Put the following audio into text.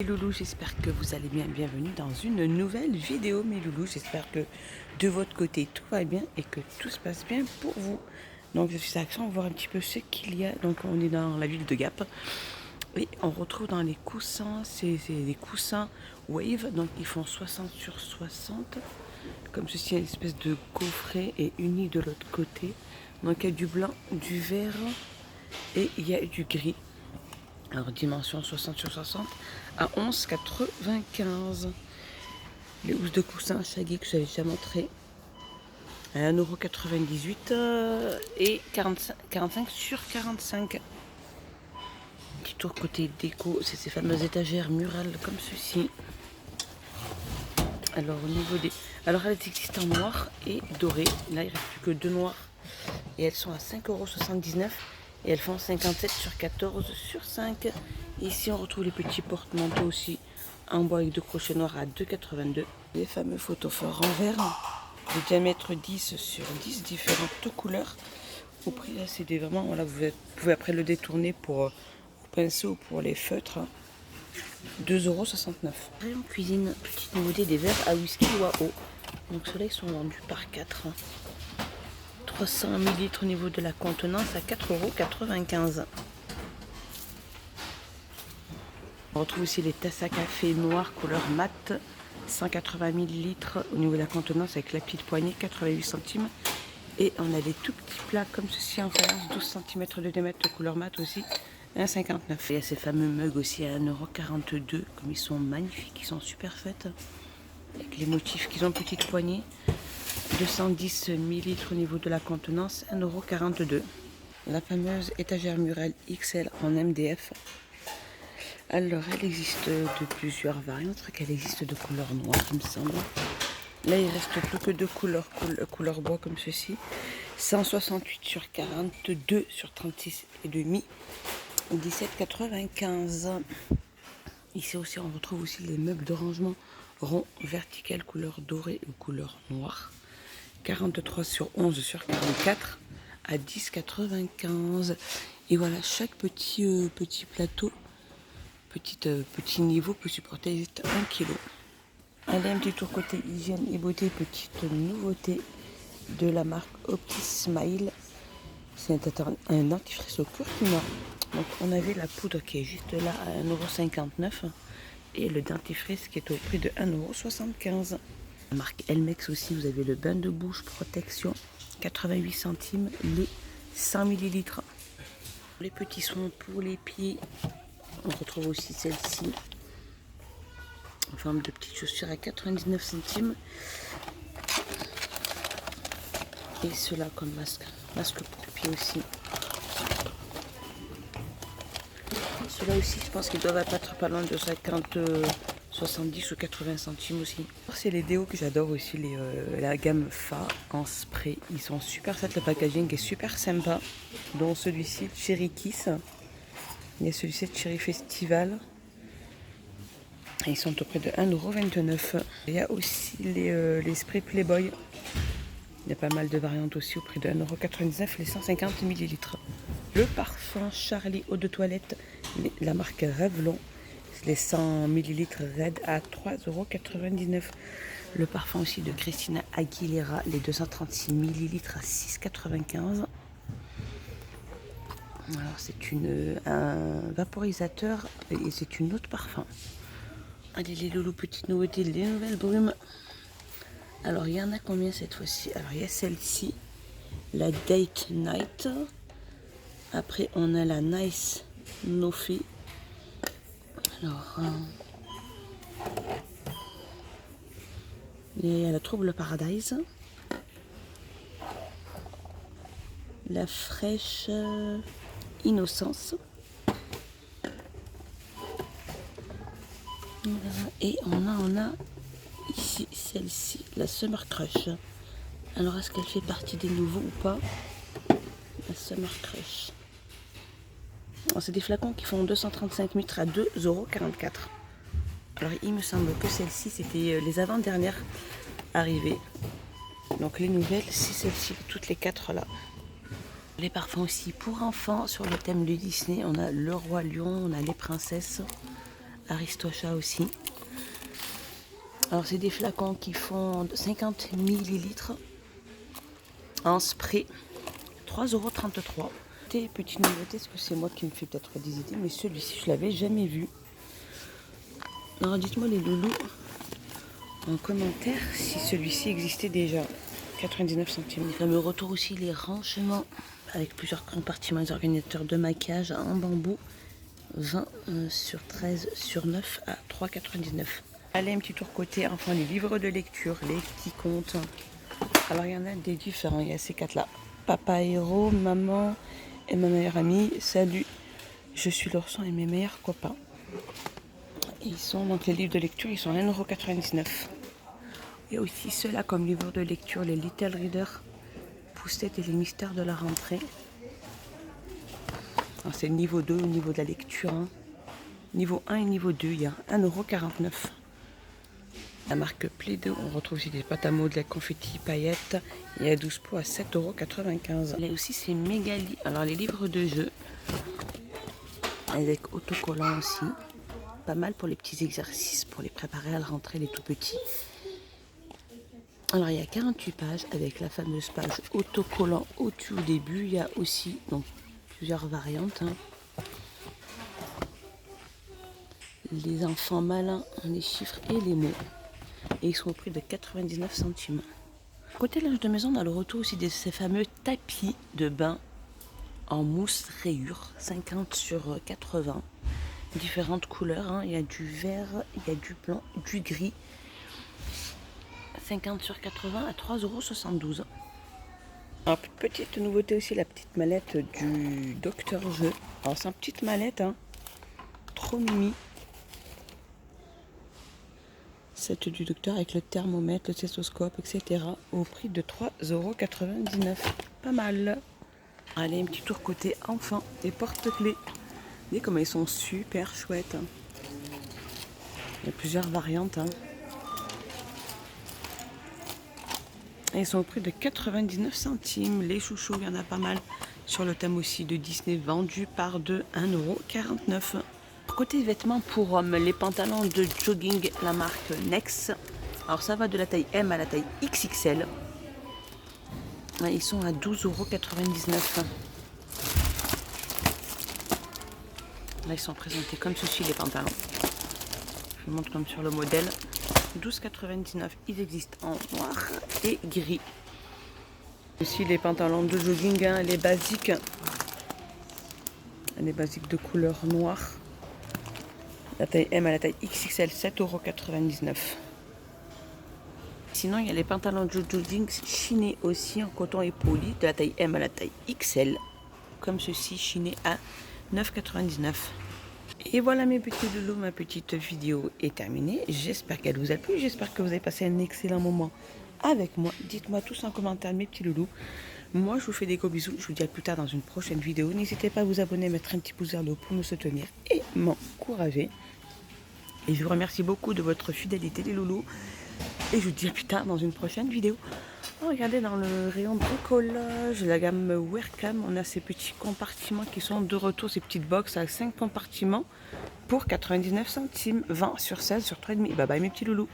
Les loulous, j'espère que vous allez bien. Bienvenue dans une nouvelle vidéo, mes loulous. J'espère que de votre côté tout va bien et que tout se passe bien pour vous. Donc je suis à Action, on va voir un petit peu ce qu'il y a. Donc on est dans la ville de Gap et on retrouve dans les coussins, c'est des coussins Wave. Donc ils font 60 sur 60. Comme ceci, une espèce de coffret et uni de l'autre côté. Donc il y a du blanc, du vert et il y a du gris. Alors dimension 60 sur 60 à 11,95. Les housses de coussin Shaggy que je vous avais déjà montré à 1,98 € et 45 sur 45. Petit tour côté déco, c'est ces fameuses étagères murales comme ceci. Alors au niveau des... Alors elles existent en noir et doré. Là il ne reste plus que deux noirs et elles sont à 5,79 € et elles font 57 sur 14 sur 5. Ici on retrouve les petits porte-manteaux aussi en bois avec deux crochets noirs à 2,82 €. Les fameux photophores en verre de diamètre 10 sur 10 différentes couleurs. Au prix là c'est des vraiment, voilà, vous pouvez après le détourner pour vos pinceaux ou pour les feutres. 2,69 €. Rayon cuisine, petite nouveauté des verres à whisky ou à eau. Donc ceux-là ils sont vendus par 4. 300 ml au niveau de la contenance à 4,95 €. On retrouve aussi les tasses à café noires couleur mat, 180 ml au niveau de la contenance avec la petite poignée, 88 centimes. Et on a des tout petits plats comme ceci en faïence, 12 cm de diamètre de couleur mat aussi, 1,59 €. Il y a ces fameux mugs aussi à 1,42 €, comme ils sont magnifiques, ils sont super faits. Avec les motifs qu'ils ont petite poignée, 210 ml au niveau de la contenance, 1,42 €. La fameuse étagère murale XL en MDF. Alors, elle existe de plusieurs variantes, qu'elle existe de couleur noire, il me semble. Là, il reste plus que deux couleurs, couleur bois comme ceci. 168 sur 42 sur 36 et demi, 17,95 €. Ici aussi, on retrouve aussi les meubles de rangement rond vertical couleur dorée ou couleur noire. 43 sur 11 sur 44 à 10,95 €. Et voilà, chaque petit plateau, petit niveau peut supporter 1 kg. Allez, un petit tour côté hygiène et beauté, petite nouveauté de la marque OptiSmile. C'est un dentifrice au curcuma. Donc on avait la poudre qui est juste là à 1,59 € et le dentifrice qui est au prix de 1,75 €. La marque Elmex aussi, vous avez le bain de bouche protection, 88 centimes les 100 ml. Les petits soins pour les pieds, on retrouve aussi celle-ci en forme de petites chaussures à 99 centimes. Et cela comme masque pour pied aussi. Ceux-là aussi, je pense qu'ils doivent être pas loin de 50, 70 ou 80 centimes aussi. C'est les déos que j'adore aussi, la gamme Fa en spray. Ils sont super faits, le packaging est super sympa. Dont celui-ci, Cherry Kiss. Il y a celui-ci, Cherry Festival. Et ils sont au prix de 1,29 €. Il y a aussi les sprays Playboy. Il y a pas mal de variantes aussi au prix de 1,99 € les 150 ml. Le parfum Charlie eau de toilette, la marque Revlon, les 100 ml Red à 3,99 €. Le parfum aussi de Christina Aguilera, les 236 ml à 6,95 €. Alors c'est un vaporisateur et c'est une autre parfum. Allez les loulous, petite nouveauté, les nouvelles brumes. Alors il y en a combien cette fois-ci? Alors il y a celle-ci, la Date Night. Après on a la Nice Nofi. Alors il y a la Trouble Paradise. La fraîche Innocence. Et on a ici celle-ci, la Summer Crush. Alors est-ce qu'elle fait partie des nouveaux ou pas? La Summer Crush. C'est des flacons qui font 235 ml à 2,44 €. Alors il me semble que celle-ci c'était les avant-dernières arrivées. Donc les nouvelles, c'est celle-ci, toutes les quatre là. Les parfums aussi pour enfants sur le thème de Disney. On a le Roi Lion, on a les princesses Aristocha aussi. Alors c'est des flacons qui font 50 millilitres en spray, 3,33 €. Petite nouveauté, est-ce que c'est moi qui me fais peut-être des idées, mais celui-ci je l'avais jamais vu. Alors dites-moi les loulous en commentaire si celui-ci existait déjà. 99 centimes. Les fameux retour aussi, les rangements avec plusieurs compartiments, les organisateurs de maquillage en bambou, 20 sur 13 sur 9 à 3,99 €. Allez, un petit tour côté, enfin les livres de lecture, les petits contes. Alors il y en a des différents, il y a ces quatre là. Papa héros, maman et ma meilleure amie, salut, je suis l'ourson et mes meilleurs copains. Et ils sont donc les livres de lecture, ils sont à 1,99 €. Il y a aussi ceux-là comme livres de lecture, les Little Reader, Poussette et les mystères de la rentrée. C'est niveau 2 au niveau de la lecture. Hein. Niveau 1 et niveau 2, il y a 1,49 €. La marque Play-Doh, on retrouve aussi des pâtes à mots, de la confetti, paillettes. Il y a 12 pots à 7,95 €. Là aussi, c'est Mégali. Alors, les livres de jeu, avec autocollants aussi. Pas mal pour les petits exercices, pour les préparer à la rentrée, les tout petits. Alors, il y a 48 pages avec la fameuse page autocollant au-dessus au début. Il y a aussi donc, plusieurs variantes. Hein. Les enfants malins, les chiffres et les mots. Et ils sont au prix de 99 centimes. Côté linge de maison, on a le retour aussi de ces fameux tapis de bain en mousse rayure, 50 sur 80. Différentes couleurs, hein. Il y a du vert, il y a du blanc, du gris. 50 sur 80 à 3,72 €. Alors, petite nouveauté aussi, la petite mallette du Docteur Jeu. Alors, c'est une petite mallette, hein. Trop mimi. Cette du docteur avec le thermomètre, le stéthoscope, etc. au prix de 3,99 €. Pas mal. Allez, un petit tour côté enfant. Les porte-clés. Vous voyez comme ils sont super chouettes. Hein. Il y a plusieurs variantes. Hein. Et ils sont au prix de 99 centimes. Les chouchous, il y en a pas mal. Sur le thème aussi de Disney, vendu par 2, 1,49 €. Côté vêtements pour hommes, les pantalons de jogging, la marque Next. Alors ça va de la taille M à la taille XXL. Ils sont à 12,99 €. Là, ils sont présentés comme ceci, les pantalons. Je vous montre comme sur le modèle. 12,99 €. Ils existent en noir et gris. Aussi les pantalons de jogging, hein, les basiques. Les basiques de couleur noire. La taille M à la taille XXL, 7,99 €. Sinon, il y a les pantalons de jogging chinés aussi en coton et poli, de la taille M à la taille XL, comme ceci, chiné à 9,99 €. Et voilà mes petits loulous, ma petite vidéo est terminée. J'espère qu'elle vous a plu, j'espère que vous avez passé un excellent moment avec moi. Dites-moi tous en commentaire mes petits loulous. Moi, je vous fais des gros bisous. Je vous dis à plus tard dans une prochaine vidéo. N'hésitez pas à vous abonner, mettre un petit pouce vers le haut pour nous soutenir et m'encourager. Et je vous remercie beaucoup de votre fidélité, les loulous. Et je vous dis à plus tard dans une prochaine vidéo. Oh, regardez, dans le rayon bricolage, la gamme Welcome, on a ces petits compartiments qui sont de retour, ces petites box à 5 compartiments pour 99 centimes. 20 sur 16 sur 3,5. Bye bye mes petits loulous.